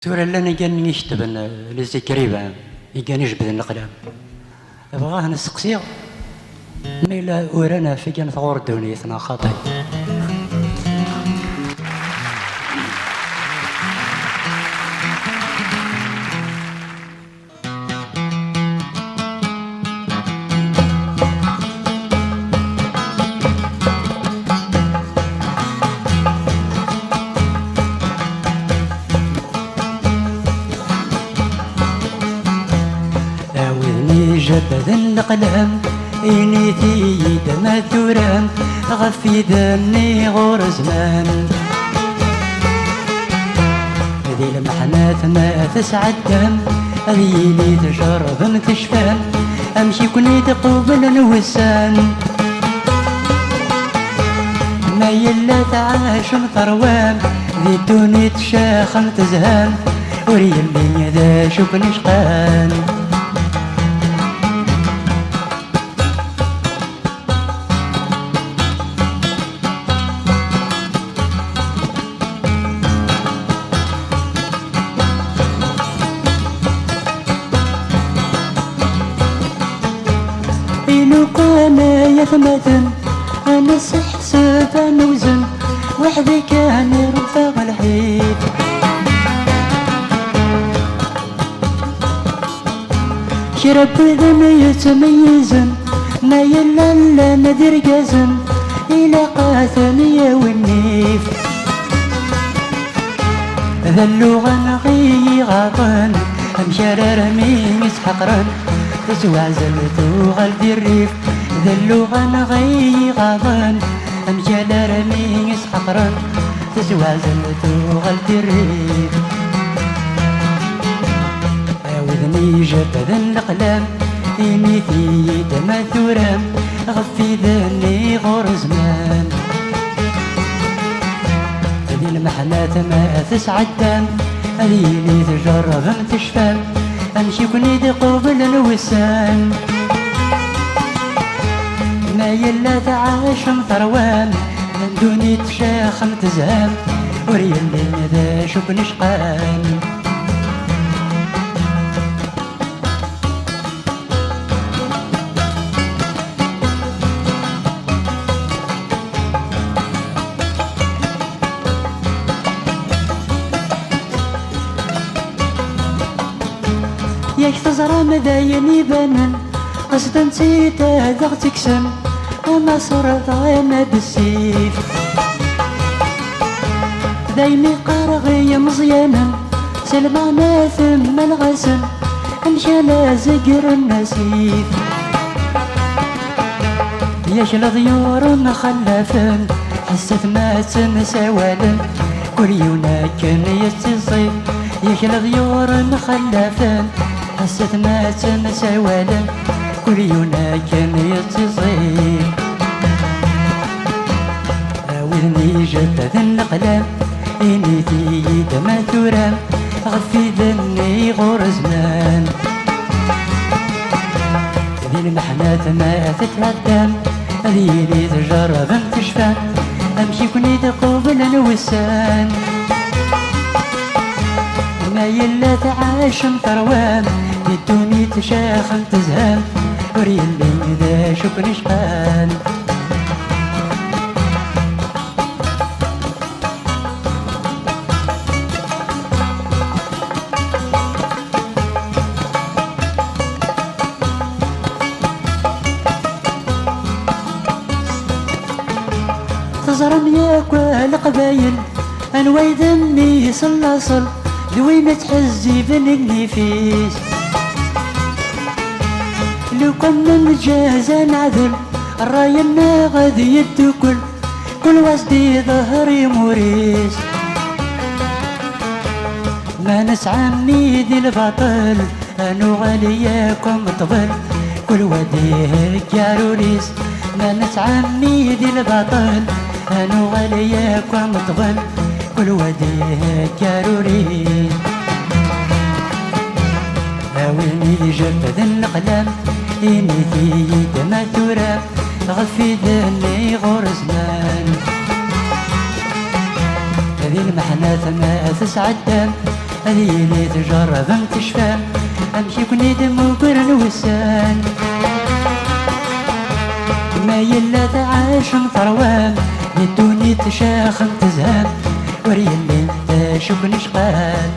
تورا لنا كان يكتبن لي زكريبا كان يجبد القلم بغاه نسقسي ما إلا ورانا في كان ثغور دونيتنا خاطئ. جبد القلم إنيتي دما ثوران غفي دني غور زمان ذي المحنات ما تسعد دم هذي لي تجرب تشفان أمشي كوني تقبل نوسان ما يلا تعاش ثروان ذي الدنيا تشاخن تزهان وري اللي ذا شوف نشقان لو كان يثمثن أنا سحسب أنا وزن وحدي كان يرفع الحيط شرب ذن يتميزن ما يلا لا ندير جزن إلى قاثني والنيف ذا اللغة نغي غاطن أمشار رمي يسحقرن تسوى زلتو غالدي الريف ذا اللغة نغي غاضن أمجال رمي يسحقرن تسوى زلتو غالدي الريف عاوذني جبد الأقلام إنيتي دما ثورام غفي ذني غور زمان هذي المحنات ما تسعد دام هذي لي تجرب تشفام أمشي كوني قبل الوسان ما يلا تعاش ثروان من دوني تشاخن تزهام وري اللي ذا شوف نشقان ياك تزرى مداين يبانن قصدا نسيت هذا تكسن أما صرت غينا بالسيف دايمي قارغي مزيانا سلمانا ثم الغسن امشى لا زقر النسيف ياش الضيور خلافن حست ما تنساوالن كل يونا كان يتصيف ياش الضيور خلافن حست ما تنسى ولا كل يونا كان يتصير عاوذني جبد الأقلام إنيتي دما ثورام غفي ذني غور زمان ذي المحنات ما تتهدم هذي لي تجرب تشفى أمشي كوني تقبل الوسان ما يلا تعاش ثروان الدنيا تشاخن تزهان وري اللي ذا شوف نشقان تزرم ياكل القبايل انواي ذمي صل ذوينة تحزي بنقني فيس لو كنا نجهز نعذل الراينا غادي يدكل كل وسدي ظهري موريس ما نسعى ذي الباطل انو غالياكم طبل كل وديه جاروريس ما نسعى ذي الباطل انو غالياكم طبل كل وديه جاروري عاوني جبد الأقلام إنيتي دما ثورام غفي ذني غور زمان هذي المحنات ما تسعد هذه اللي تجرب تشفى امشي كوني دم وقرن وسان ما يلا تعاش مطروام الدنيا تشاخ تزهام وريني انت شوف نشقال